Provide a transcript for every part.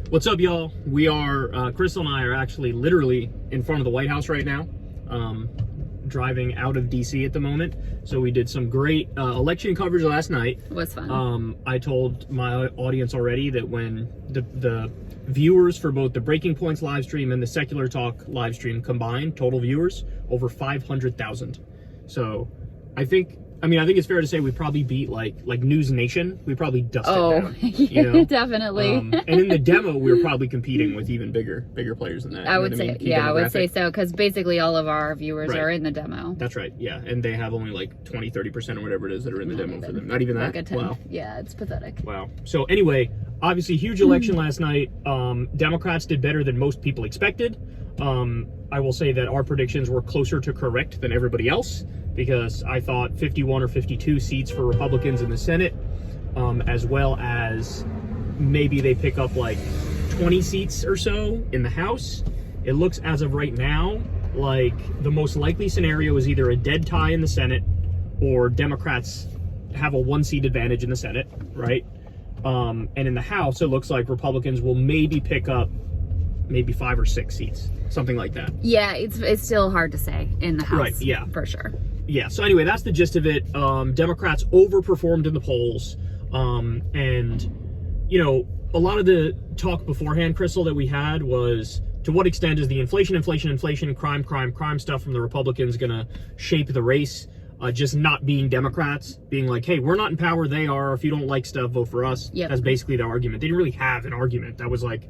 What's up, y'all? We are, Crystal and I are actually literally in front of the White House right now, driving out of DC at the moment. So we did some great election coverage last night. It was fun. I told my audience already that when the viewers for both the Breaking Points live stream and the Secular Talk live stream combined, total viewers, over 500,000. So I think it's fair to say we probably beat like News Nation. We probably dusted them. You know? Definitely. And in the demo, we were probably competing with even bigger players than that. I would say, I would say so, because basically all of our viewers are in the demo. That's right, yeah. And they have only like 20-30% or whatever it is that are in the demo for them. Not even that? Like wow. Yeah, it's pathetic. Wow. So anyway, obviously huge election last night. Democrats did better than most people expected. I will say that our predictions were closer to correct than everybody else, because I thought 51 or 52 seats for Republicans in the Senate, as well as maybe they pick up like 20 seats or so in the House. It looks as of right now like the most likely scenario is either a dead tie in the Senate or Democrats have a 1-seat advantage in the Senate, right? And in the House, it looks like Republicans will maybe pick up maybe 5 or 6 seats, something like that. Yeah, it's still hard to say in the House, right? Yeah, for sure. Yeah, so anyway, that's the gist of it. Democrats overperformed in the polls. And, you know, a lot of the talk beforehand, Crystal, that we had was, to what extent is the inflation, crime stuff from the Republicans going to shape the race? Just not being Democrats, being like, hey, we're not in power, they are. If you don't like stuff, vote for us. Yep. That's basically the argument. They didn't really have an argument. That was like,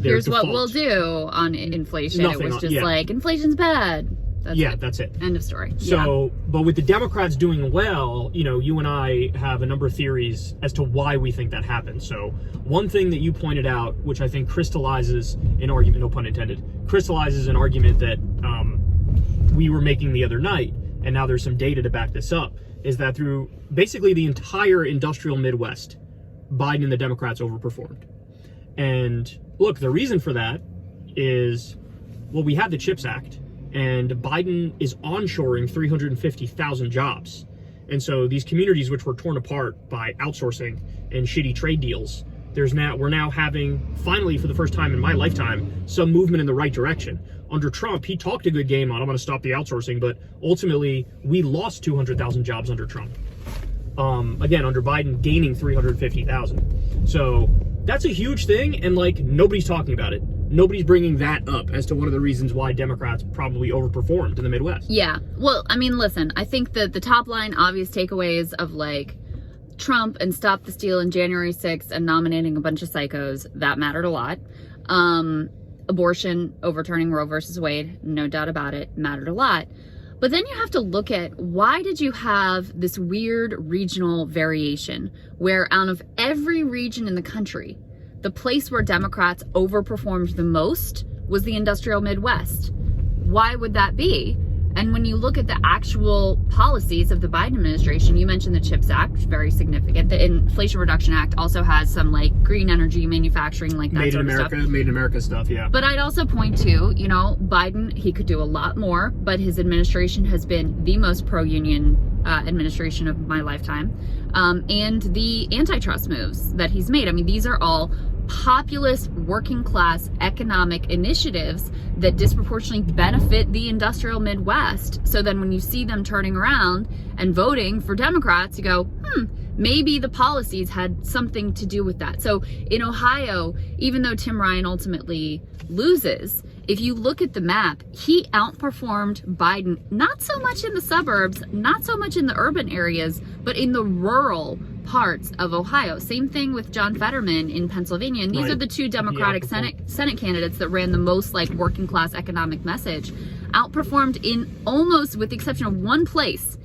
here's default. What we'll do on inflation. Nothing it was just like, inflation's bad. That's it. End of story. So, but with the Democrats doing well, you know, you and I have a number of theories as to why we think that happened. So one thing that you pointed out, which I think crystallizes an argument, no pun intended, crystallizes an argument that we were making the other night, and now there's some data to back this up, is that through basically the entire industrial Midwest, Biden and the Democrats overperformed. And look, the reason for that is, well, we had the CHIPS Act, and Biden is onshoring 350,000 jobs. And so these communities which were torn apart by outsourcing and shitty trade deals, we're now having, finally for the first time in my lifetime, some movement in the right direction. Under Trump, he talked a good game on, I'm going to stop the outsourcing, but ultimately we lost 200,000 jobs under Trump. Again, under Biden, gaining 350,000. So that's a huge thing, and like, nobody's talking about it. Nobody's bringing that up as to one of the reasons why Democrats probably overperformed in the Midwest. Yeah. Well, I mean, listen, I think that the top line obvious takeaways of like Trump and Stop the Steal and January 6th and nominating a bunch of psychos, that mattered a lot. Abortion, overturning Roe versus Wade, no doubt about it, mattered a lot. But then you have to look at, why did you have this weird regional variation where out of every region in the country, the place where Democrats overperformed the most was the industrial Midwest? Why would that be? And when you look at the actual policies of the Biden administration, you mentioned the CHIPS Act, very significant. The Inflation Reduction Act also has some like green energy manufacturing, like that sort of stuff. Made in America stuff, yeah. But I'd also point to, you know, Biden, he could do a lot more, but his administration has been the most pro-union administration of my lifetime. And the antitrust moves that he's made. I mean, these are all populist, working class economic initiatives that disproportionately benefit the industrial Midwest. So then when you see them turning around and voting for Democrats, you go, maybe the policies had something to do with that. So in Ohio, even though Tim Ryan ultimately loses, if you look at the map, he outperformed Biden, not so much in the suburbs, not so much in the urban areas, but in the rural parts of Ohio. Same thing with John Fetterman in Pennsylvania. And these are the two Democratic Senate candidates that ran the most like working class economic message. Outperformed in almost, with the exception of one place,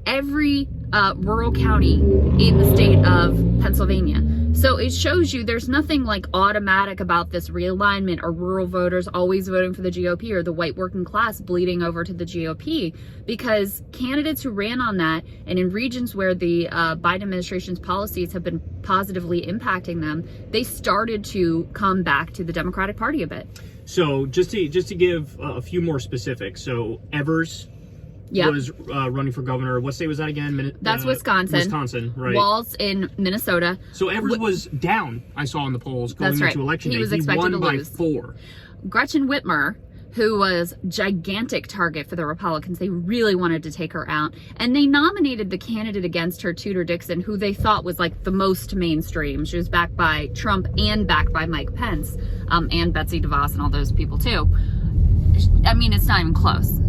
every rural county in the state of Pennsylvania. So it shows you there's nothing like automatic about this realignment or rural voters always voting for the GOP or the white working class bleeding over to the GOP, because candidates who ran on that and in regions where the Biden administration's policies have been positively impacting them, they started to come back to the Democratic Party a bit. So just to give a few more specifics, so Evers, Yep. was running for governor. What state was that again? That's Wisconsin. Wisconsin, right. Walz in Minnesota. So Evers was down, I saw in the polls going That's right. into election day. He was expected to won by lose. 4. Gretchen Whitmer, who was gigantic target for the Republicans. They really wanted to take her out. And they nominated the candidate against her, Tudor Dixon, who they thought was like the most mainstream. She was backed by Trump and backed by Mike Pence, and Betsy DeVos and all those people too. I mean, it's not even close.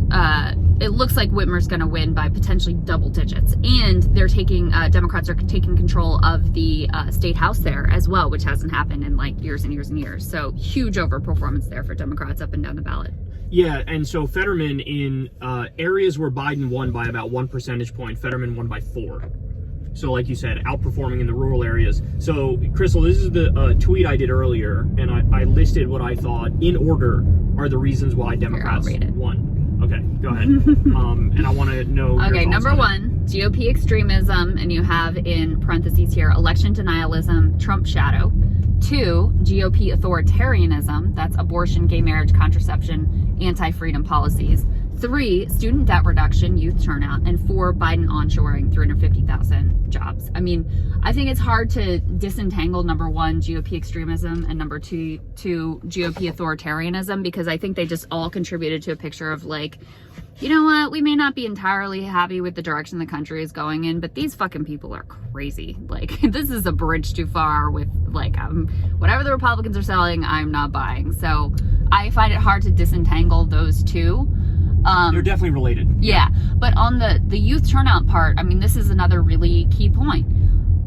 It looks like Whitmer's going to win by potentially double digits. And they're taking, Democrats are taking control of the state house there as well, which hasn't happened in like years and years and years. So huge overperformance there for Democrats up and down the ballot. Yeah, and so Fetterman in areas where Biden won by about 1 percentage point, Fetterman won by 4. So like you said, outperforming in the rural areas. So Crystal, this is the tweet I did earlier, and I listed what I thought in order are the reasons why Democrats won. Okay, go ahead. And I want to know. Okay, number 1, GOP extremism, and you have in parentheses here, election denialism, Trump shadow. 2, GOP authoritarianism, that's abortion, gay marriage, contraception, anti-freedom policies. 3, student debt reduction, youth turnout. And 4, Biden onshoring 350,000 jobs. I mean, I think it's hard to disentangle number 1, GOP extremism, and number 2, GOP authoritarianism, because I think they just all contributed to a picture of like, you know what, we may not be entirely happy with the direction the country is going in, but these fucking people are crazy. Like, this is a bridge too far with like, whatever the Republicans are selling, I'm not buying. So I find it hard to disentangle those two. They're definitely related. Yeah, but on the youth turnout part, I mean, this is another really key point.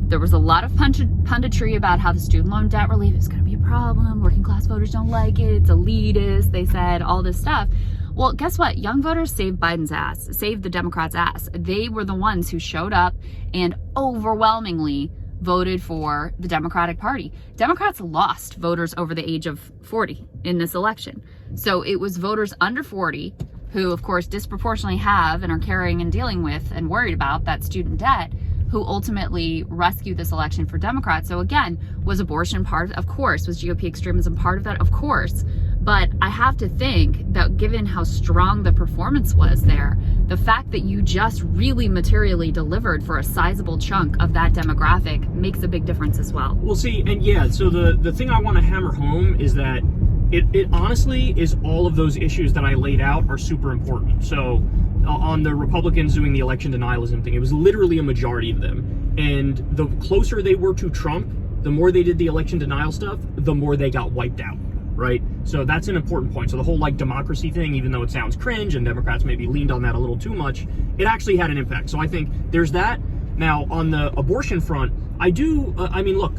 There was a lot of punditry about how the student loan debt relief is going to be a problem. Working class voters don't like it. It's elitist. They said all this stuff. Well, guess what? Young voters saved Biden's ass, saved the Democrats' ass. They were the ones who showed up and overwhelmingly voted for the Democratic Party. Democrats lost voters over the age of 40 in this election. So it was voters under 40 who, of course, disproportionately have and are carrying and dealing with and worried about that student debt, who ultimately rescued this election for Democrats. So again, was abortion part of course. Was GOP extremism part of that? Of course. But I have to think that given how strong the performance was there, the fact that you just really materially delivered for a sizable chunk of that demographic makes a big difference as well. Well, see, and yeah, so the thing I want to hammer home is that it honestly is all of those issues that I laid out are super important. So on the Republicans doing the election denialism thing, it was literally a majority of them. And the closer they were to Trump, the more they did the election denial stuff, the more they got wiped out, right? So that's an important point. So the whole like democracy thing, even though it sounds cringe and Democrats maybe leaned on that a little too much, it actually had an impact. So I think there's that. Now on the abortion front, I mean, look,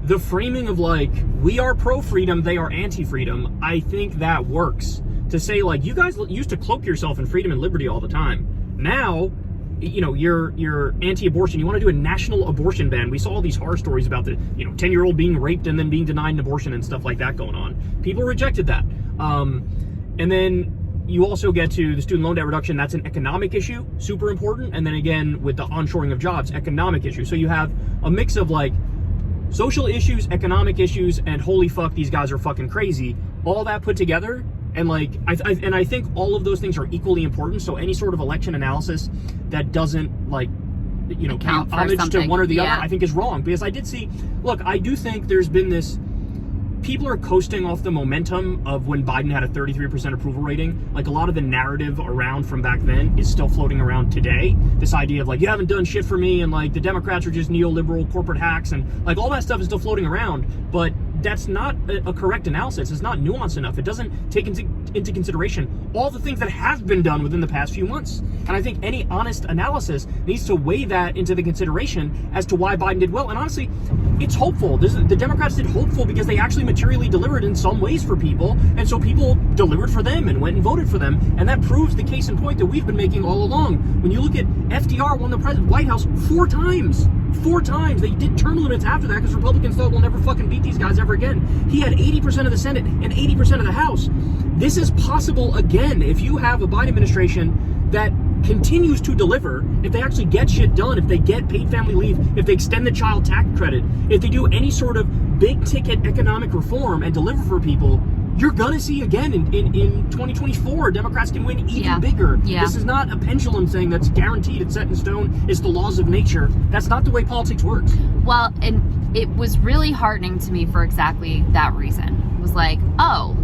the framing of like, we are pro-freedom, they are anti-freedom, I think that works. To say like, you guys used to cloak yourself in freedom and liberty all the time. Now, you know, you're anti-abortion. You want to do a national abortion ban. We saw all these horror stories about the, 10-year-old being raped and then being denied an abortion and stuff like that going on. People rejected that. And then you also get to the student loan debt reduction. That's an economic issue, super important. And then again, with the onshoring of jobs, economic issue. So you have a mix of like social issues, economic issues, and holy fuck, these guys are fucking crazy. All that put together. And like, I think all of those things are equally important. So any sort of election analysis that doesn't like, pay homage to one or the other, I think is wrong. Because I did see, look, I do think there's been this, people are coasting off the momentum of when Biden had a 33% approval rating. Like a lot of the narrative around from back then is still floating around today. This idea of like, you haven't done shit for me, and like the Democrats are just neoliberal corporate hacks, and like all that stuff is still floating around. But that's not a correct analysis. It's not nuanced enough. It doesn't take into consideration all the things that have been done within the past few months. And I think any honest analysis needs to weigh that into the consideration as to why Biden did well. And honestly, it's hopeful. The Democrats did hopeful because they actually materially delivered in some ways for people. And so people delivered for them and went and voted for them. And that proves the case in point that we've been making all along. When you look at FDR won the White House 4 times. 4 times. They did term limits after that because Republicans thought we'll never fucking beat these guys ever again. He had 80% of the Senate and 80% of the House. This is possible again if you have a Biden administration that continues to deliver, if they actually get shit done, if they get paid family leave, if they extend the child tax credit, if they do any sort of big ticket economic reform and deliver for people, you're gonna see again in 2024, Democrats can win even bigger. Yeah. This is not a pendulum thing that's guaranteed, it's set in stone, it's the laws of nature. That's not the way politics works. Well, and it was really heartening to me for exactly that reason. It was like, oh,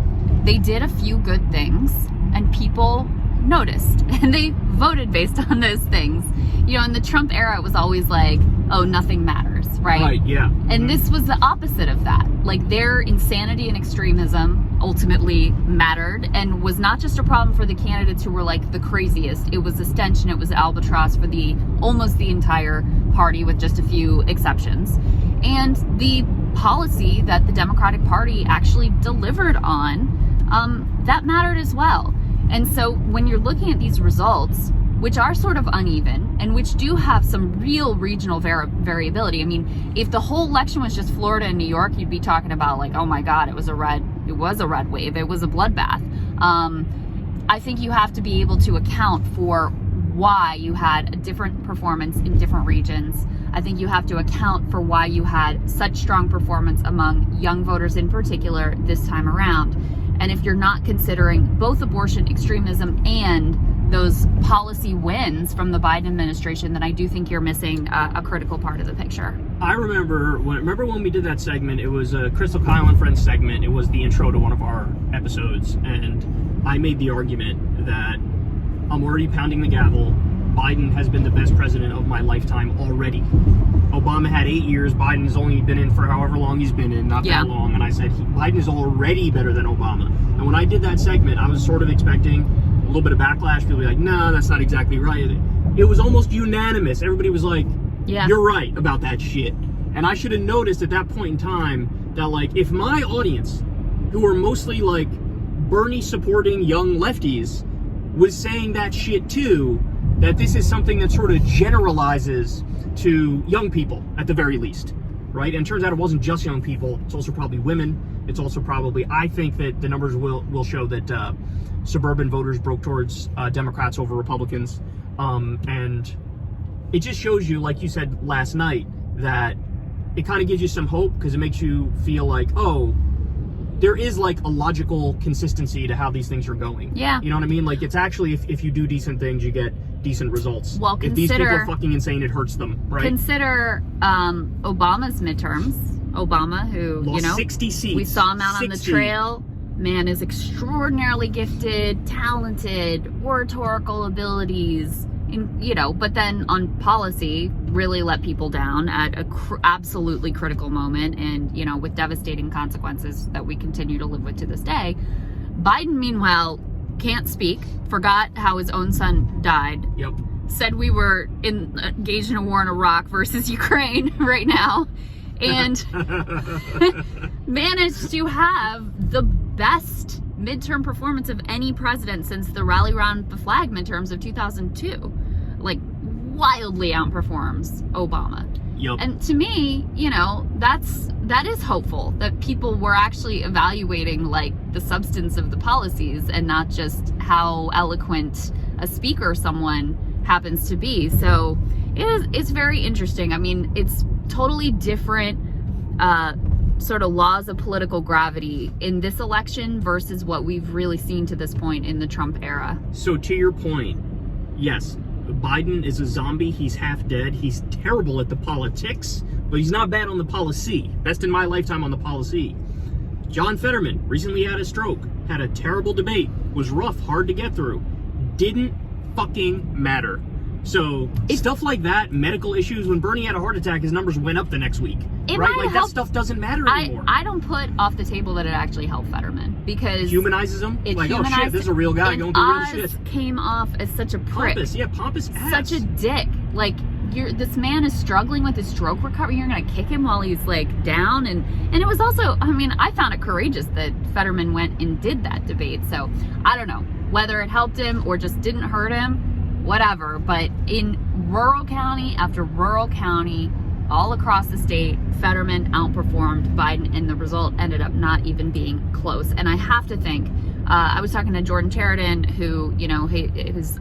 they did a few good things and people noticed and they voted based on those things. You know, in the Trump era, it was always like, oh, nothing matters, right? Right, yeah. And this was the opposite of that. Like, their insanity and extremism ultimately mattered and was not just a problem for the candidates who were like the craziest. It was a stench and it was albatross for almost the entire party, with just a few exceptions. And the policy that the Democratic Party actually delivered on, that mattered as well. And so when you're looking at these results, which are sort of uneven and which do have some real regional variability. I mean, if the whole election was just Florida and New York, you'd be talking about like, oh my God, it was a red wave. It was a bloodbath. I think you have to be able to account for why you had a different performance in different regions. I think you have to account for why you had such strong performance among young voters in particular this time around. And if you're not considering both abortion extremism and those policy wins from the Biden administration, then I do think you're missing a critical part of the picture. I remember when we did that segment, it was a Crystal Kyle and Friends segment. It was the intro to one of our episodes. And I made the argument that I'm already pounding the gavel. Biden has been the best president of my lifetime already. Obama had 8 years. Biden has only been in for however long he's been in, not that long. And I said, Biden is already better than Obama. And when I did that segment, I was sort of expecting a little bit of backlash. People be like, no, that's not exactly right. It was almost unanimous. Everybody was like, you're right about that shit. And I should have noticed at that point in time that, like, if my audience, who are mostly like Bernie supporting young lefties, was saying that shit too, that this is something that sort of generalizes to young people at the very least, right? And it turns out it wasn't just young people. It's also probably women. It's also probably, I think that the numbers will show that suburban voters broke towards Democrats over Republicans. And it just shows you, like you said last night, that it kind of gives you some hope because it makes you feel like, oh, there is like a logical consistency to how these things are going. Yeah. You know what I mean? Like, it's actually, if you do decent things, you get decent results. Well, if these people are fucking insane, it hurts them, right? Consider Obama's midterms. Obama, who, lost 60 seats. We saw him out 60. on the trail. Man is extraordinarily gifted, talented, oratorical abilities, but then on policy, really let people down at a absolutely critical moment and, with devastating consequences that we continue to live with to this day. Biden, meanwhile, can't speak, forgot how his own son died. Yep. Said we were engaged in a war in Iraq versus Ukraine right now. And managed to have the best midterm performance of any president since the rally around the flag midterms of 2002. Like, wildly outperforms Obama. Yep. And to me, that is hopeful that people were actually evaluating like the substance of the policies and not just how eloquent a speaker someone happens to be. So it's very interesting. I mean, it's totally different sort of laws of political gravity in this election versus what we've really seen to this point in the Trump era. So to your point, yes, Biden is a zombie. He's half dead. He's terrible at the politics, but he's not bad on the policy. Best in my lifetime on the policy. John Fetterman recently had a stroke, had a terrible debate, was rough, hard to get through. Didn't fucking matter. So stuff like that, medical issues, when Bernie had a heart attack, his numbers went up the next week. Right? Like, that stuff doesn't matter anymore. I don't put off the table that it actually helped Fetterman because it humanizes him. It like, oh shit, this is a real guy going through real shit. Came off as such a prick. Pompous ass. Such a dick. Like, this man is struggling with his stroke recovery. You're gonna kick him while he's like down, and it was also, I mean, I found it courageous that Fetterman went and did that debate. So I don't know whether it helped him or just didn't hurt him. Whatever, but in rural county after rural county, all across the state, Fetterman outperformed Biden, and the result ended up not even being close. And I have to think, I was talking to Jordan Sheridan, who, he was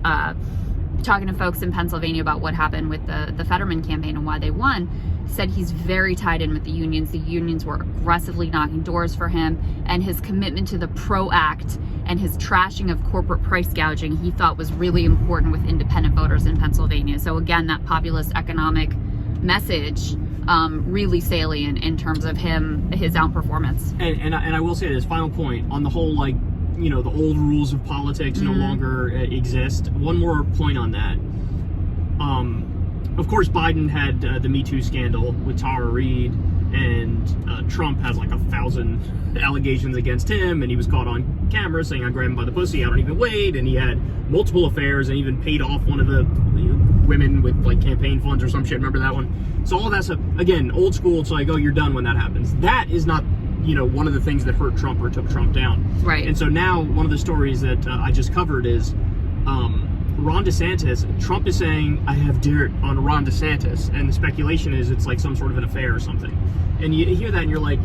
talking to folks in Pennsylvania about what happened with the Fetterman campaign and why they won. said he's very tied in with the unions. The unions were aggressively knocking doors for him, and his commitment to the PRO Act and his trashing of corporate price gouging he thought was really important with independent voters in Pennsylvania. So again, that populist economic message, really salient in terms of his outperformance. And I will say this final point on the whole, like, the old rules of politics no longer exist. One more point on that. Of course, Biden had the Me Too scandal with Tara Reid, and Trump has like 1,000 allegations against him, and he was caught on camera saying, I grabbed him by the pussy, I don't even wait, and he had multiple affairs and even paid off one of the women with like campaign funds or some shit. Remember that one? So all of that stuff, again, old school. It's like, oh, you're done when that happens. That is not, one of the things that hurt Trump or took Trump down. Right. And so now one of the stories that I just covered is Ron DeSantis. Trump is saying, I have dirt on Ron DeSantis, and the speculation is it's like some sort of an affair or something. And you hear that and you're like,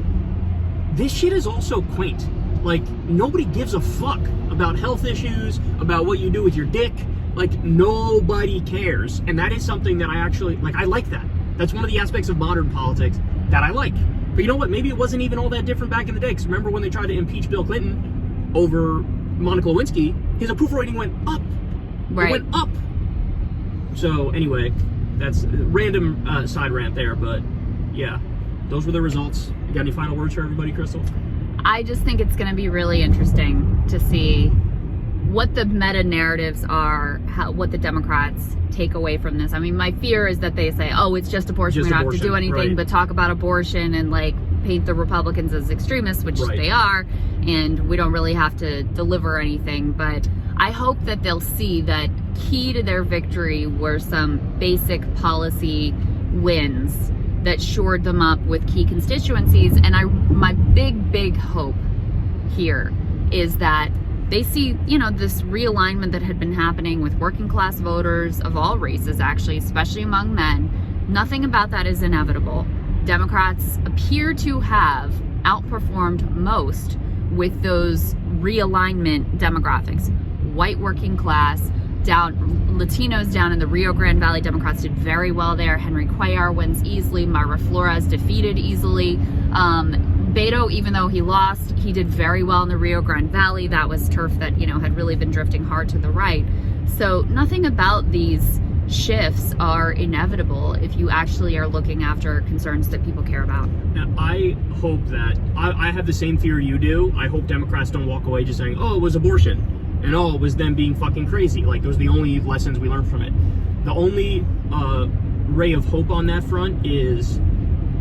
this shit is also quaint. Like, nobody gives a fuck about health issues, about what you do with your dick. Like, nobody cares. And that is something that I actually, like, I like that. That's one of the aspects of modern politics that I like. But you know what? Maybe it wasn't even all that different back in the day. Because remember when they tried to impeach Bill Clinton over Monica Lewinsky, his approval rating went up. Right. It went up. So anyway, that's a random side rant there. But yeah, those were the results. You got any final words for everybody, Crystal? I just think it's going to be really interesting to see what the meta narratives are, what the Democrats take away from this. I mean, my fear is that they say, oh, it's just abortion. We don't have to do anything but talk about abortion and like paint the Republicans as extremists, which they are, and we don't really have to deliver anything. But I hope that they'll see that key to their victory were some basic policy wins that shored them up with key constituencies. And my big hope here is that they see, this realignment that had been happening with working class voters of all races, actually, especially among men. Nothing about that is inevitable. Democrats appear to have outperformed most with those realignment demographics. White working class, Latinos down in the Rio Grande Valley, Democrats did very well there. Henry Cuellar wins easily. Mayra Flores defeated easily. Beto, even though he lost, he did very well in the Rio Grande Valley. That was turf that, had really been drifting hard to the right. So nothing about these shifts are inevitable if you actually are looking after concerns that people care about. Now, I hope that, I have the same fear you do. I hope Democrats don't walk away just saying, oh, it was abortion. And oh, it was them being fucking crazy. Like, those are the only lessons we learned from it. The only ray of hope on that front is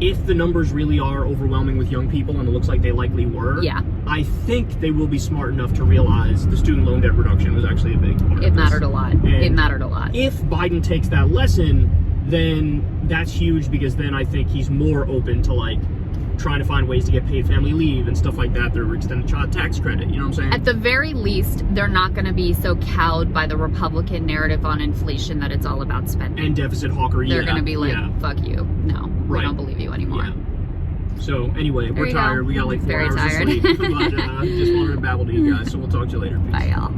if the numbers really are overwhelming with young people, and it looks like they likely were, I think they will be smart enough to realize the student loan debt reduction was actually a big part of this. It mattered a lot. It mattered a lot. If Biden takes that lesson, then that's huge, because then I think he's more open to, like, trying to find ways to get paid family leave and stuff like that through extended child tax credit. You know what I'm saying? At the very least, they're not going to be so cowed by the Republican narrative on inflation that it's all about spending. And deficit hawkery. They're going to be like, fuck you. No, we don't believe you anymore. Yeah. So anyway, we're tired. We got like 4 hours of sleep. But just wanted to babble to you guys. So we'll talk to you later. Peace. Bye, y'all.